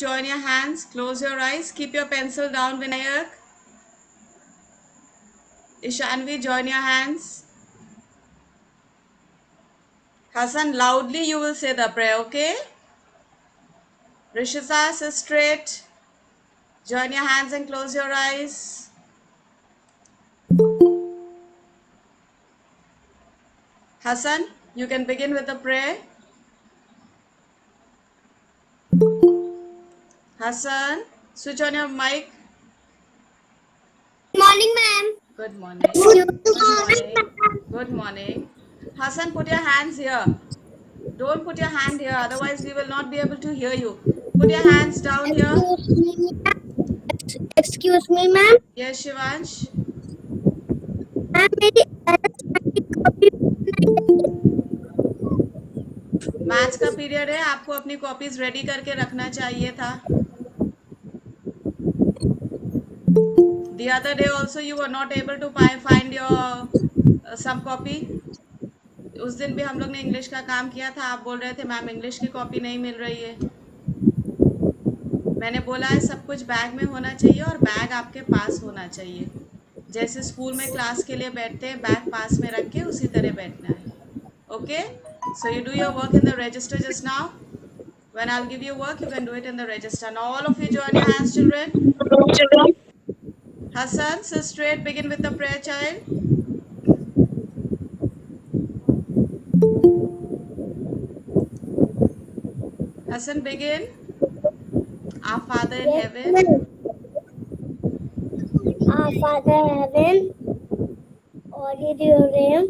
Join your hands, close your eyes, keep your pencil down, Vinayak. Ishanvi, join your hands. Hassan, loudly you will say the prayer, okay? Rishita, sit straight. Join your hands and close your eyes. Hassan, you can begin with the prayer. Hassan, switch on your mic. Good morning, ma'am. Good morning. Good morning. Good morning. Hassan, put your hands here. Don't put your hand here, otherwise we will not be able to hear you. Put your hands down here. Excuse me, ma'am. Yes, Shivansh. Ma'am मेरी arithmetic copy maths का period है, आपको अपनी copies ready करके रखना चाहिए था. The other day also you were not able to find your some copy. उस दिन भी हम लोग ने इंग्लिश का काम किया था, आप बोल रहे थे मैम इंग्लिश की कॉपी नहीं मिल रही है. मैंने बोला है सब कुछ बैग में होना चाहिए और बैग आपके पास होना चाहिए. जैसे स्कूल में क्लास के लिए बैठते हैं, बैग पास में रख के उसी तरह बैठना है. Okay, so you do your work in the register just now. When I'll give you work, you can do it in the register. Now all of you join your hands, children. Hassan, sit straight, begin with the prayer, child. Hassan, begin. Our Father in heaven, Our Father in heaven, order your name,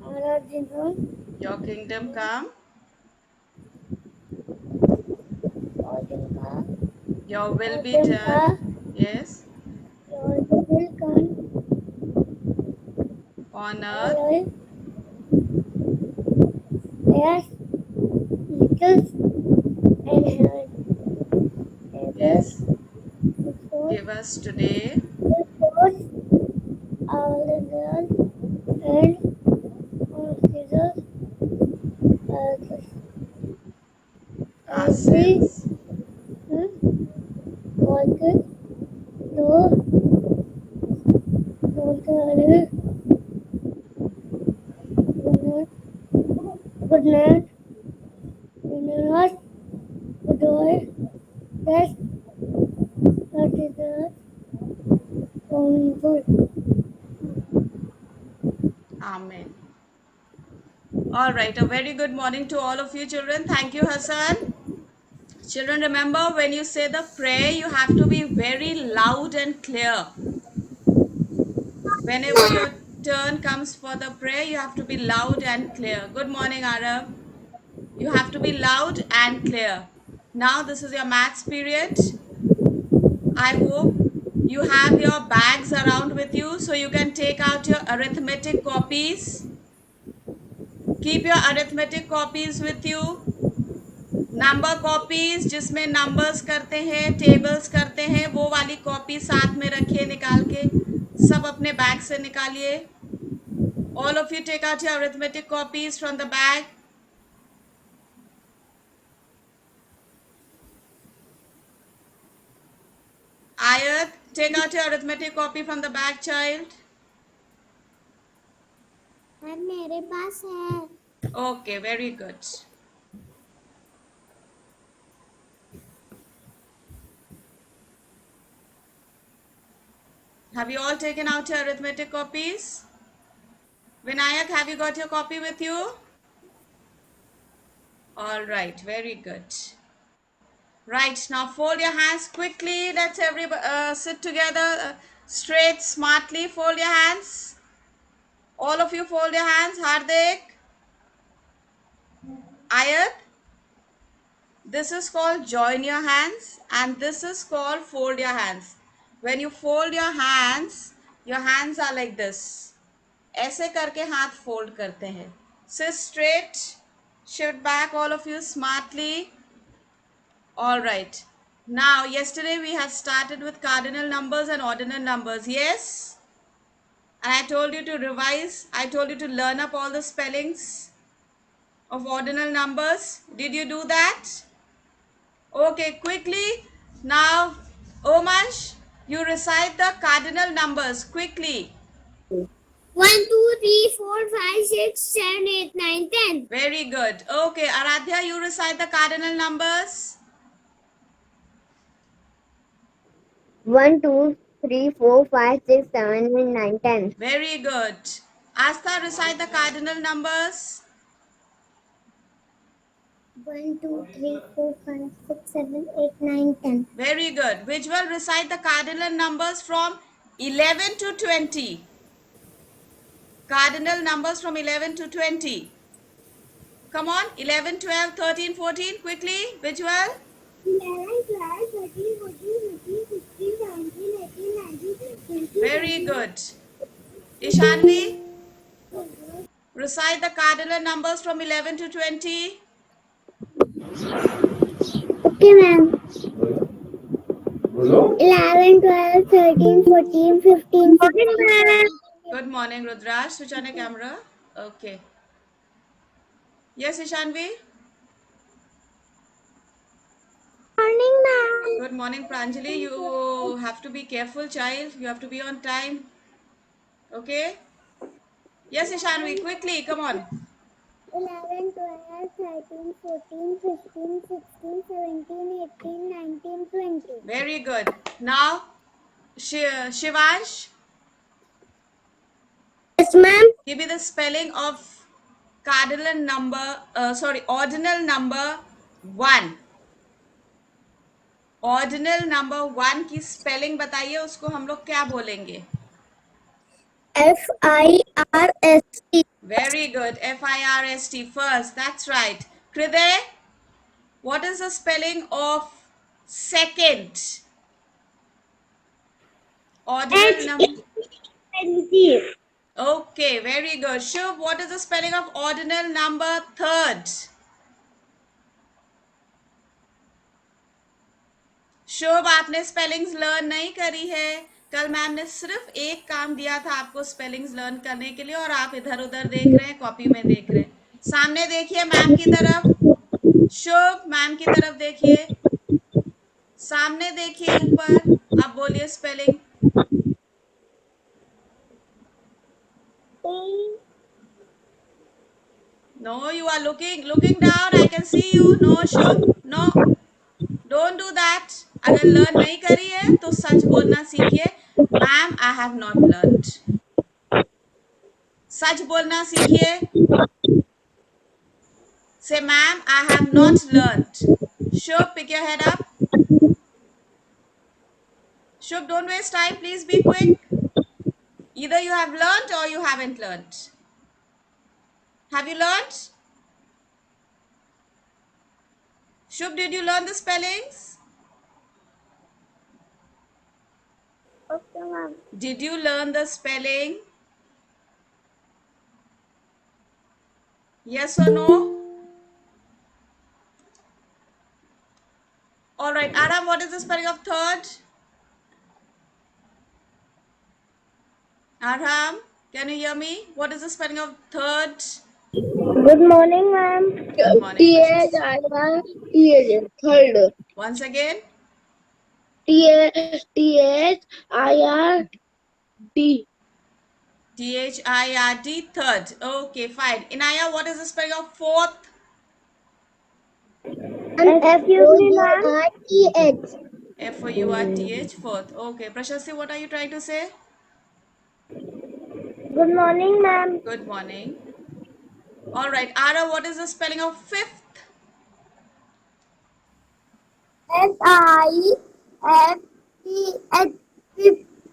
our kingdom, your kingdom come, your will be done. Yes, your will come on on earth. earth. Yes, little and heaven. Yes, give us today Our girl and our Jesus, our sins. wanted to good night, universe, good night, best, what is the going good. Amen. All right, a very good morning to all of you children. Thank you, Hassan. Children, remember when you say the prayer, you have to be very loud and clear. Whenever your turn comes for the prayer, you have to be loud and clear. Good morning, Arab. You have to be loud and clear. Now, this is your maths period. I hope you have your bags around with you so you can take out your arithmetic copies. Keep your arithmetic copies with you. Number copies जिसमें numbers करते हैं, tables करते हैं, वो वाली copy साथ में रखिए निकाल के. सब अपने बैग से निकालिए. All of you take out your arithmetic copies from the bag. Ayat, take out your arithmetic copy from the bag, child. मेरे पास है. Okay, very good. Have you all taken out your arithmetic copies? Vinayak, have you got your copy with you? All right, very good. Right, now fold your hands quickly. Let's everybody sit together straight, smartly. Fold your hands. All of you fold your hands. Hardik, Ayat. This is called join your hands and this is called fold your hands. When you fold your hands are like this. ऐसे करके हाथ fold करते हैं. Sit straight, shift back all of you smartly. All right. Now, yesterday we had started with cardinal numbers and ordinal numbers. Yes? And I told you to revise. I told you to learn up all the spellings of ordinal numbers. Did you do that? Okay, quickly. Now, Omansh, you recite the cardinal numbers quickly. 1, 2, 3, 4, 5, 6, 7, 8, 9, 10. Very good. Okay, Aradhya, you recite the cardinal numbers. 1, 2, 3, 4, 5, 6, 7, 8, 9, 10. Very good. Astha, recite the cardinal numbers. 1, 2, 3, 4, 5, 6, 7, 8, 9, 10. Very good. Visual, recite the cardinal numbers from 11 to 20. Cardinal numbers from 11 to 20. Come on, 11, 12, 13, 14. Quickly, Visual. 11, 12, 13, 14, 15, 16, 17, 18, 19, 20, Very 21. good. Ishanvi, recite the cardinal numbers from 11 to 20. Okay, ma'am. 11, 12, 13, 14, 15, 16. Good morning, Rudrash. Switch on a camera. Okay. Yes, Ishanvi. Morning, ma'am. Good morning, Pranjali. You have to be careful, child. You have to be on time. Okay. Yes, Ishanvi. Quickly, come on. 11, 12, 13, 14, 15, 16, 17, 18, 19, 20. Very good. Now, Shivansh, Yes, ma'am. give me the spelling of cardinal number. Ordinal number one. Ordinal number one की spelling बताइए, उसको हम लोग क्या बोलेंगे? FIRST. Very good. FIRST first. That's right. हृदय, what is the spelling of second? Ordinal number. HENT. Okay, very good. Shubh, what is the spelling of ordinal number third? शुभ, आपने spellings learn नहीं करी है. कल मैम ने सिर्फ एक काम दिया था आपको स्पेलिंग्स लर्न करने के लिए, और आप इधर उधर देख रहे हैं, कॉपी में देख रहे हैं. सामने देखिए मैम की तरफ. शुभ, मैम की तरफ देखिए. सामने देखिए ऊपर. अब बोलिए spelling. No, you are looking down. I can see you. No Shubh, no, don't do that. अगर लर्न नहीं करी है तो सच बोलना सीखिए. Ma'am, I have not learned. सच बोलना सीखिए. Say, ma'am, I have not learnt. Shub, pick your head up. Shub, don't waste time. Please be quick. Either you have learnt or you haven't learnt. Have you learnt? Shub, did you learn the spellings? Okay, ma'am. Did you learn the spelling? Yes or no? All right, Aram, what is the spelling of third? Aram, can you hear me? What is the spelling of third? Good morning, ma'am. Good morning, precious. THIRD. Third. Once again. THIRD. THIRD, third. Okay, fine. Inaya, what is the spelling of fourth? Excuse me, ma'am. FOURTH, fourth. Okay, Prashasti, what are you trying to say? Good morning, ma'am. Good morning. All right, Ara, what is the spelling of fifth? SIFT.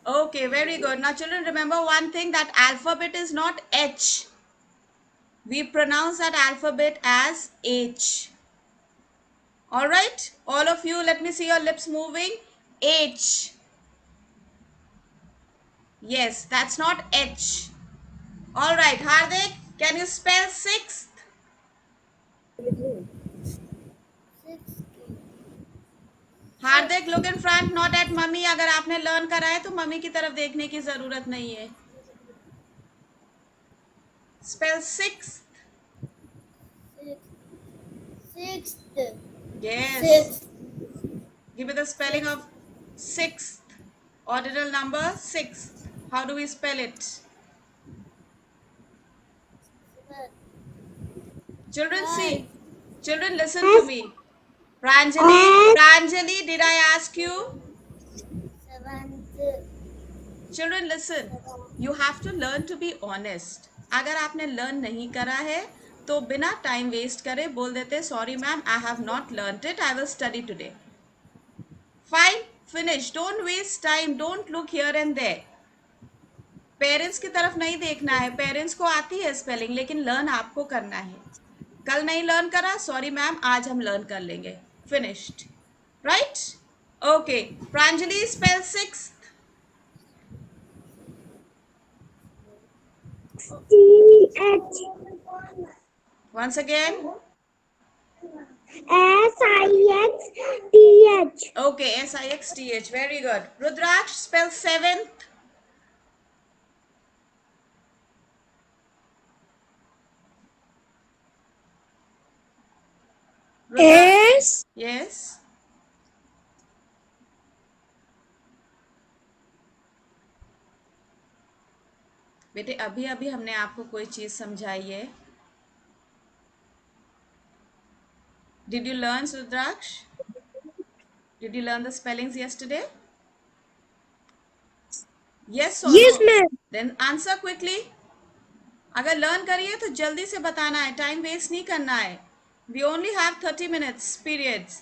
Okay, very good. Now, children, remember one thing, that alphabet is not H. We pronounce that alphabet as H. All right, all of you, let me see your lips moving. H. Yes, that's not H. All right, Hardik, can you spell sixth? Hardik, look in front, not at mummy. अगर आपने learn करा है तो mummy की तरफ देखने की जरूरत नहीं है. Spell six. Sixth. Yes. Sixth. Give me the spelling of sixth. Ordinal number sixth. How do we spell it? Children, see. Children, listen to S me. Pranjali, S Pranjali, did I ask you? seventh. Children, listen. You have to learn to be honest. अगर आपने learn नहीं करा है तो बिना time waste करे बोल देते sorry ma'am I have not learn it I will study today fine finish don't waste time don't look here and there parents की तरफ नहीं देखना है पेरेंट्स को आती है स्पेलिंग लेकिन लर्न आपको करना है कल नहीं लर्न करा सॉरी मैम आज हम लर्न कर लेंगे finished right okay Pranjali spell six TH once again SIXTH. okay SIXTH very good Rudraksh spell seventh Rudraksh S yes बेटे अभी अभी हमने आपको कोई चीज समझाई है did you learn Rudraksh did you learn the spellings yesterday yes or Yes, no ma'am. then answer quickly अगर लर्न करिए तो जल्दी से बताना है टाइम वेस्ट नहीं करना है we only have 30 minutes periods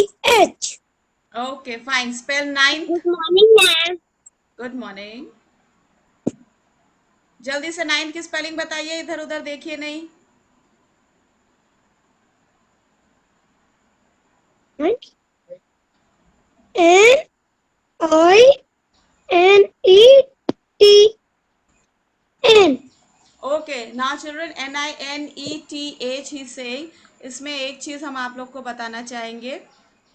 SEVENTH. okay fine spell ninth Good morning, ma'am. good morning जल्दी से नाइन्थ की स्पेलिंग बताइए इधर उधर देखिए नहीं NINETN. Okay now children NINETH ही से इसमें एक चीज हम आप लोग को बताना चाहेंगे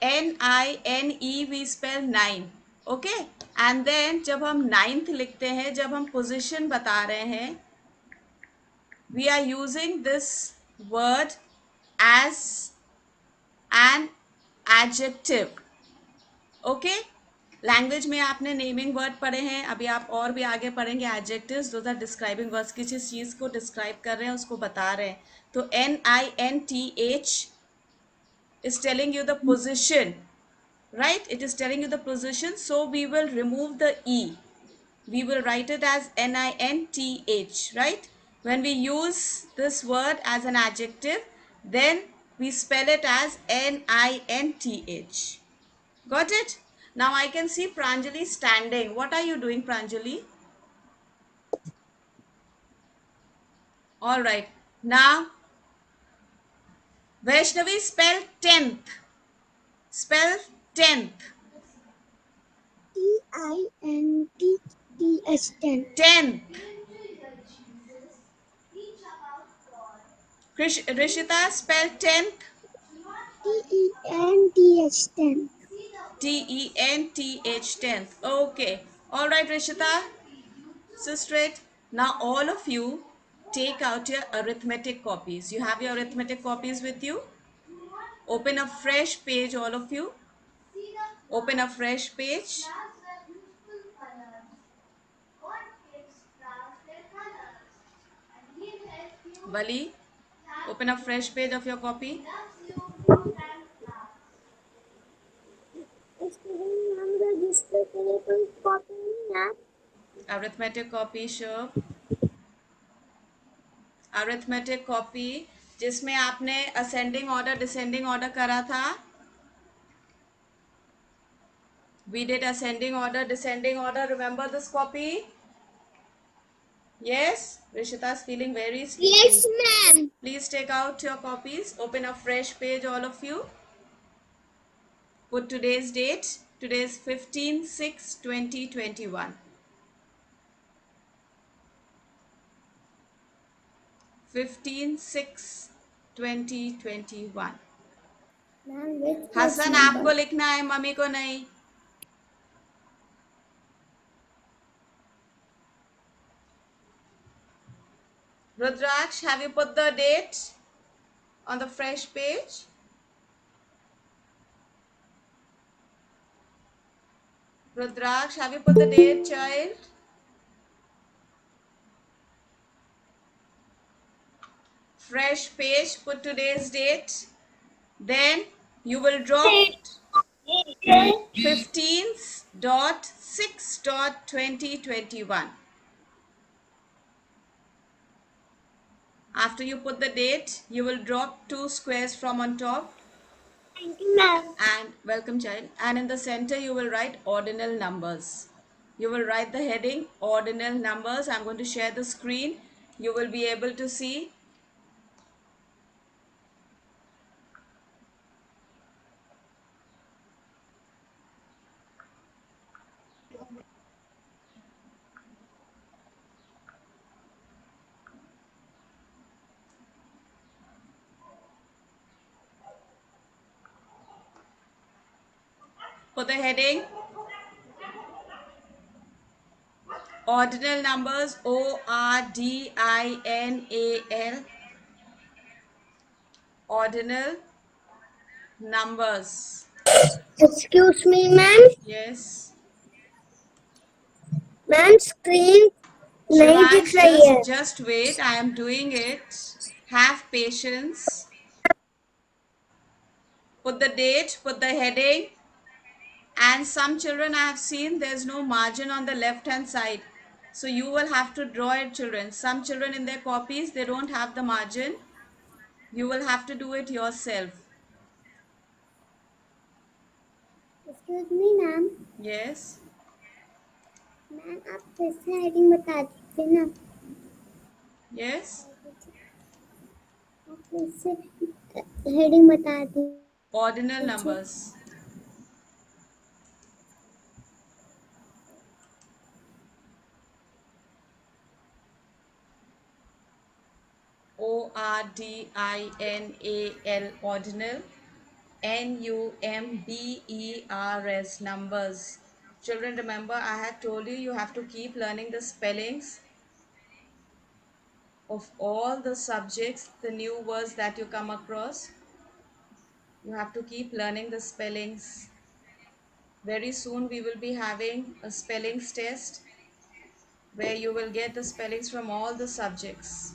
NINE we spell nine okay and then जब हम नाइन्थ लिखते हैं जब हम पोजिशन बता रहे हैं we are using this word as an adjective okay language में आपने नेमिंग वर्ड पढ़े हैं अभी आप और भी आगे पढ़ेंगे एडजेक्टिव्स दो आर डिस्क्राइबिंग वर्ड्स किसी चीज को डिस्क्राइब कर रहे हैं उसको बता रहे हैं तो NINTH is telling you the position right it is telling you the position so we will remove the E we will write it as NINTH right when we use this word as an adjective then we spell it as NINTH got it now I can see Pranjali standing what are you doing Pranjali all right now Vaishnavi spell 10th spell 10th TINTTH. 10th Rishita spell 10th TENTH. 10. TENTH 10th okay all right Rishita so straight now all of you take out your arithmetic copies you have your arithmetic copies with you open a fresh page all of you open a fresh page Bali open a fresh page of your copy arithmetic copy sure arithmetic copy जिसमें आपने ascending order descending order करा था we did ascending order descending order remember this copy yes Rishita is feeling very sleepy Yes, ma'am. please take out your copies open a fresh page all of you put today's date today is 15/6/2021 15/6/2021 Ma'am, which Hasan number? आपको लिखना है mummy को नहीं Rudraksh, have you put the date on the fresh page? Rudraksh, have you put the date, child? Fresh page, put today's date. Then you will drop 15th.6.2021. After you put the date, you will drop two squares from on top Thank you, ma'am. and welcome child, and in the center you will write ordinal numbers. You will write the heading ordinal numbers. I'm going to share the screen. You will be able to see. Put the heading ordinal numbers, ORDINAL, ordinal numbers. Excuse me, ma'am. Yes. Ma'am screen नहीं दिख Shivansh, रही है just wait. I am doing it. Have patience. Put the date, put the heading, and some children I have seen there's no margin on the left hand side. So you will have to draw it, children. Some children in their copies, they don't have the margin. You will have to do it yourself. Excuse me ma'am Yes. Ma'am आप फिर से heading बता दीजिए ना Yes. आप फिर से heading बता दीजिए Ordinal numbers. ORDINAL, ordinal. NUMBERS, numbers. Children, remember I had told you you have to keep learning the spellings of all the subjects, the new words that you come across. You have to keep learning the spellings. Very soon we will be having a spellings test where you will get the spellings from all the subjects.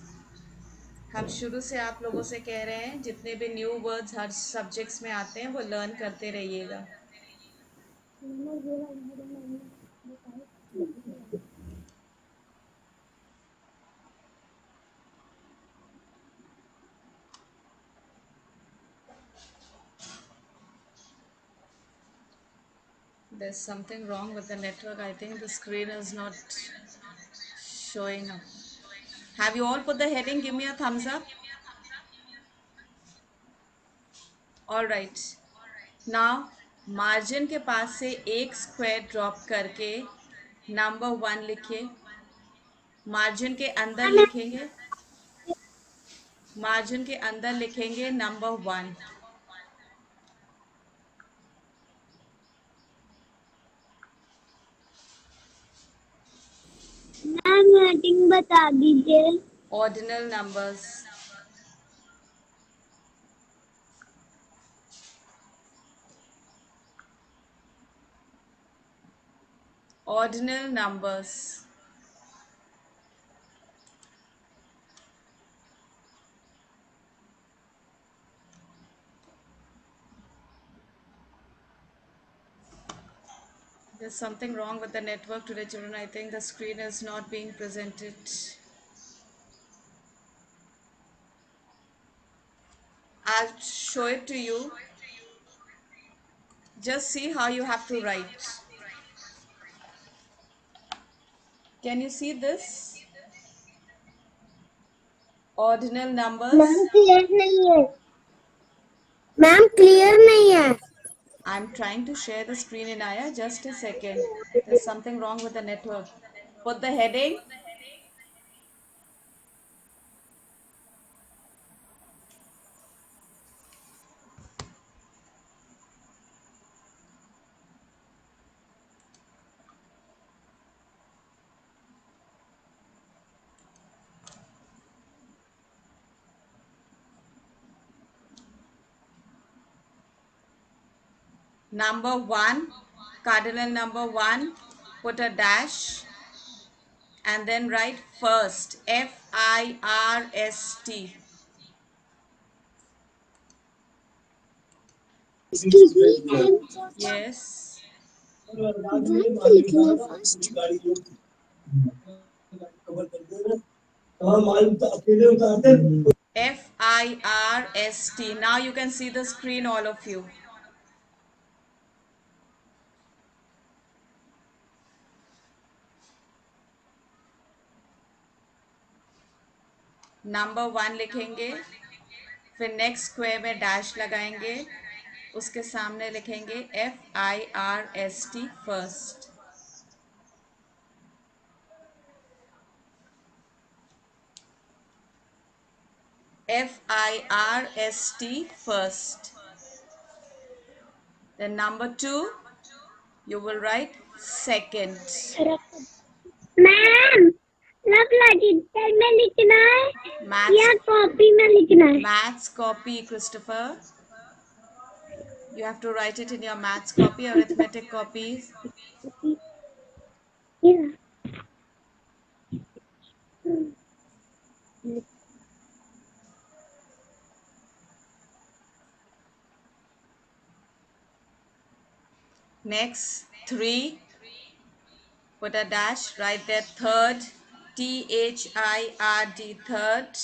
हम शुरू से आप लोगों से कह रहे हैं जितने भी न्यू वर्ड्स हर सब्जेक्ट्स में आते हैं वो लर्न करते रहिएगा. There's something wrong with the network. I think the screen is not showing up. Have you all put the heading? Give me a thumbs up. All right. Now, margin के पास से एक square drop करके number 1 लिखिए. Margin के अंदर लिखेंगे. Margin के अंदर लिखेंगे नंबर 1. मैम हेडिंग बता दीजिए Ordinal numbers. Ordinal numbers. There's something wrong with the network today, children. I think the screen is not being presented. I'll show it to you. Just see how you have to write. Can you see this? Ordinal numbers. Ma'am clear नहीं है ma'am clear नहीं है I'm trying to share the screen in Aya. Just a second. There's something wrong with the network. Put the heading. Number 1, cardinal number 1, put a dash and then write first, First. Excuse me, Yes, what लिखना है first? First. Now you can see the screen, all of you. Number 1 लिखेंगे, फिर next square में dash लगाएंगे, उसके सामने लिखेंगे First, first. First, first. Then number 2, you will write second. Ma'am लग रजिस्टर में लिखना है Maths, या कॉपी में लिखना है? maths copy, Christopher. You have to write it in your maths copy, arithmetic copies. Next, 3, put a dash, write there third, Third, third.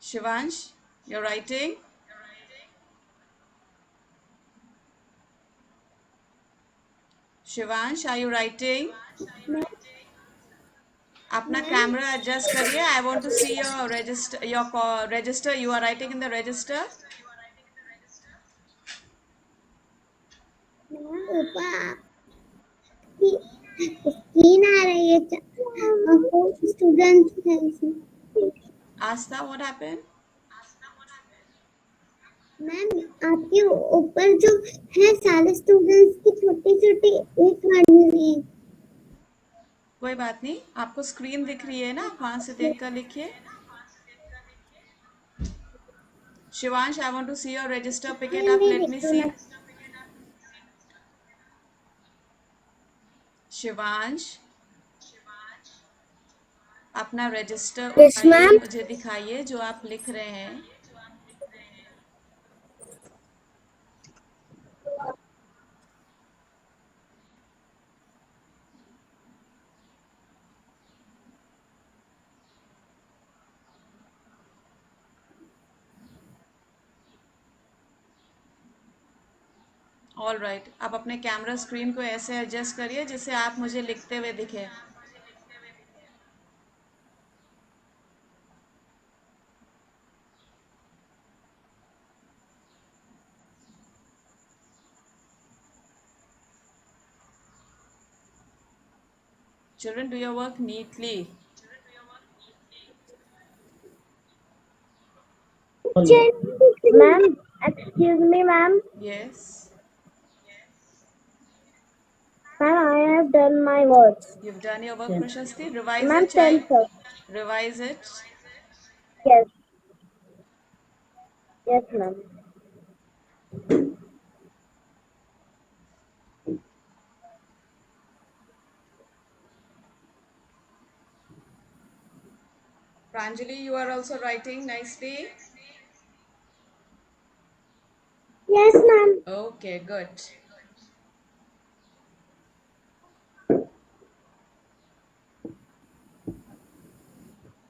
Shivansh, you're writing? Shivansh, are you writing? अपना camera adjust करिए. I want to see your register. You are writing in the register. ऊपर screen आ रही है student है इसमें. Asta, what happened? Ma'am आपके ऊपर जो है सारे स्टूडेंट्स की छोटी छोटी एक बनी हुई है. कोई बात नहीं, आपको स्क्रीन दिख रही है ना, आप वहां से देख कर लिखिए. Shivansh, I want to see your register. Pick it up. Let me see. Shivansh, अपना रजिस्टर Yes, उठाइए, ma'am. मुझे दिखाइए जो आप लिख रहे हैं. ऑल राइट, आप अपने कैमरा स्क्रीन को ऐसे एडजस्ट करिए जिससे आप मुझे लिखते हुए दिखे. Children, do your work neatly. Ma'am, excuse me, ma'am. Yes, Ma'am, I have done my work. you've done your work, Prashasti. Revise Ma'am, it, child. sir. Revise it. Yes, yes, ma'am. Pranjali, you are also writing nicely. Yes, ma'am. Okay, good.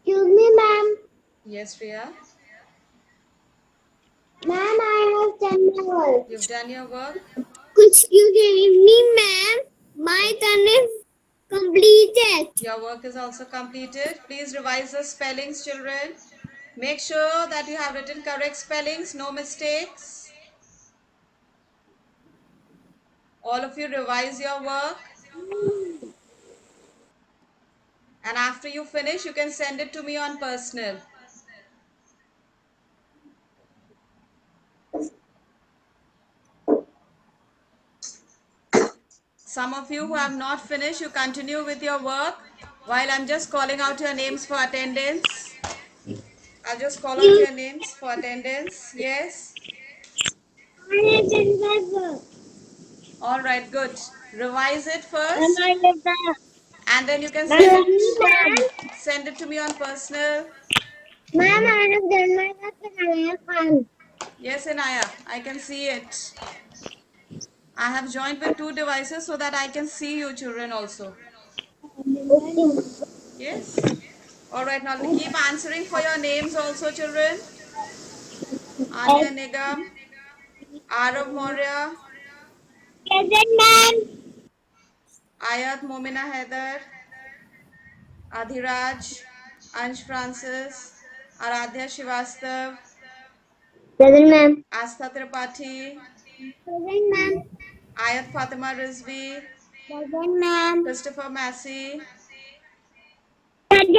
Excuse me, ma'am. Yes, Riya, Ma'am, I have done my work. you've done your work. Excuse me, ma'am. My turn is completed. Your work is also completed. Please revise the spellings, children. Make sure that you have written correct spellings, no mistakes. All of you revise your work. And after you finish, you can send it to me on personal. Some of you who have not finished, you continue with your work while I'm just calling out your names for attendance. I'll just call out your names for attendance. Yes. I have done my work. All right, good. Revise it And first I have done. and then you can Ma'am, send it to me on personal. ma'am, I have done my work and I have fun. Yes, Inaya, I can see it. I have joined with two devices so that I can see you children also. Okay. Yes. All right, now keep answering for your names also children. Anya Nigam, Arav Maurya, Present, ma'am. Ayat Momina Haider, Adhiraj, Ansh Francis, Aradhya Shivastav, Present, ma'am. Astha Tripathi, Present, ma'am. Ayat Fatima Rizvi, Present, ma'am. Christopher Massey, Present,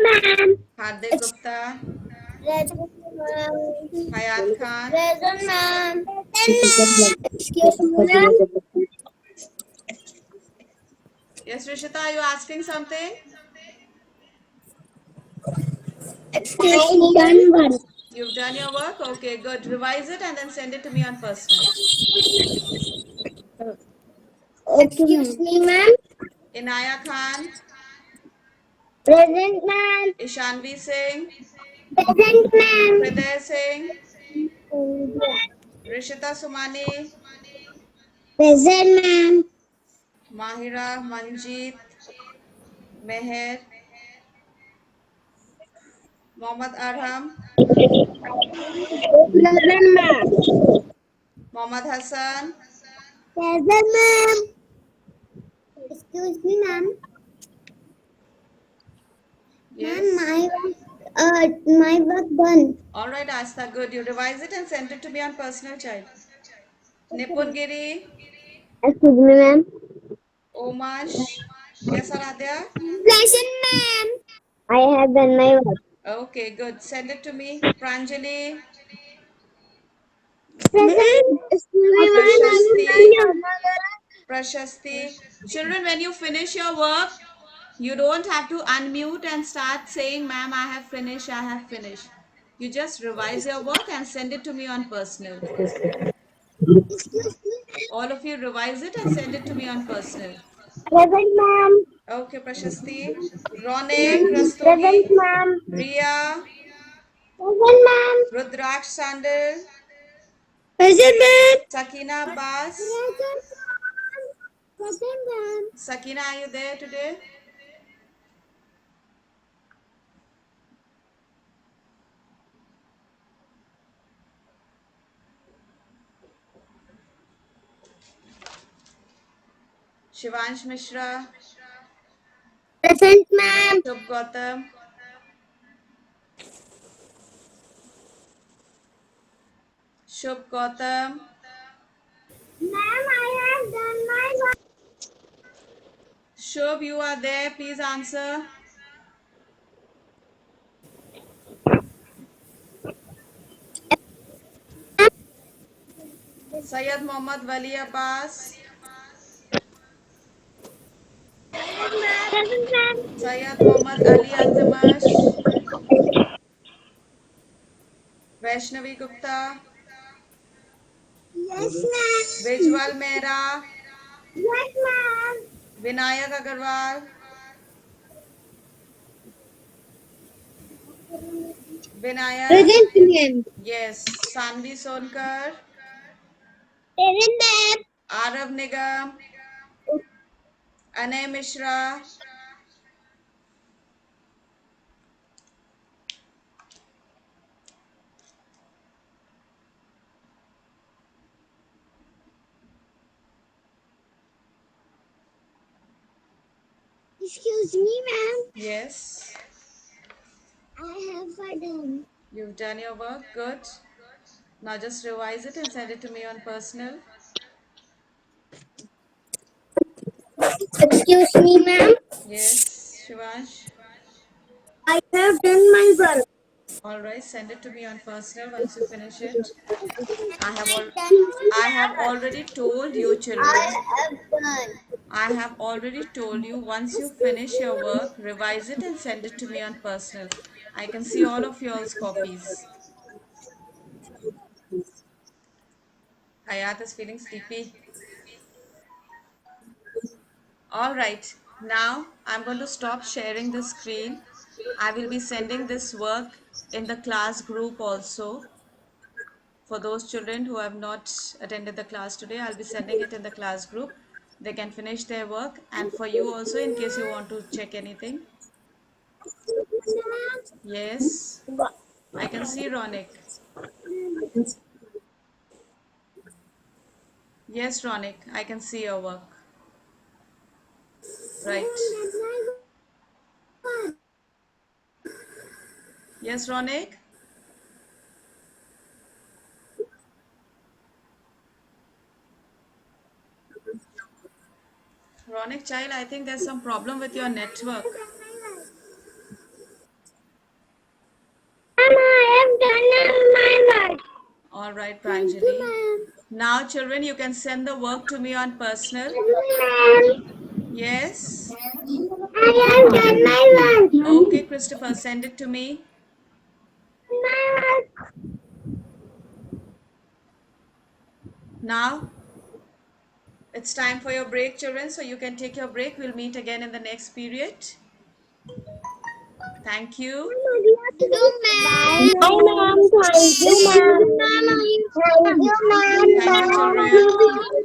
ma'am. Hardik Gupta, Present, ma'am. Hayat Khan. Present, ma'am. Excuse me, ma'am. Yes, Rishita, are you asking something? Excuse me, done one. You've done your work? Okay, good. Revise it and then send it to me on personal. Excuse me, ma'am. Inaya Khan, Present, ma'am. Ishanvi Singh, Present, ma'am. Hriday Singh, Rishita Sumani, Present, ma'am. Mahira, Manjeet, Meher, Mohammad Arham, Present, ma'am. Mohammad Hassan, Present, ma'am. Excuse me, ma'am. Ma'am, yes. my work done. All right, Astha, good. You revise it and send it to me on personal, child. Nipun Giri, Excuse me, ma'am. Omash, yes, Aradhya? Present, ma'am. I have done my work. Okay, good. Send it to me. Pranjali, Present. Excuse me, ma'am. Have you done Prashasti, your work? Prashasti. Children, when you finish your work, you don't have to unmute and start saying, Ma'am, I have finished, I have finished. You just revise your work and send it to me on personal. Excuse me. All of you revise it and send it to me on personal. Present, ma'am. Okay, Prashasti. Ronek, Present, Rastogi, ma'am. Ria, Present, ma'am. Rudraksh Sandal, Present, ma'am. Sakina Abbas. Present, ma'am. Present, ma'am. Sakina, are you there today? Shivansh Mishra, Present, ma'am. Shubh Gautam, Shubh Gautam, Ma'am, I have done my work. Shubh, you are there, please answer. Syed Mohammad Wali Abbas, Present, ma'am. Syed Mohammad Ali Altamash, Vaishnavi Gupta, Yes, ma'am. Vijwal Mehra, Yes, ma'am. Vinayak Agarwal, Vinayak, Present, ma'am. yes, Sanvi Sonkar, Present, ma'am. Arav Nigam, Anay Mishra, Excuse me, ma'am. yes, I have done. you've done your work, good. Now just revise it and send it to me on personal. Excuse me, ma'am. Yes, Shivansh. I have done my work. All right, send it to me on personal once you finish it. I have al- I have I already told you, children. have done. I have already told you, once you finish your work, revise it and send it to me on personal. I can see all of y'all's copies. Hayat is feeling sleepy. All right, now I'm going to stop sharing the screen. I will be sending this work in the class group also. For those children who have not attended the class today, I'll be sending it in the class group. They can finish their work. And for you also, in case you want to check anything. Yes, I can see Ronik. Yes, Ronik, I can see your work. Right. Yes, Ronik? Ronik, child, I think there's some problem with your network. Mama, I have done my work. All right, Thank you, Pranjali. ma'am. Now, children, you can send the work to me on personal. Ma'am, Yes. I have done my work. Okay, Christopher, send it to me. My work. Now, it's time for your break, children, so you can take your break. We'll meet again in the next period. Thank you. Thank you, ma'am. Bye, ma'am. Thank you, ma'am. Thank you, ma'am. Thank you, children. Bye.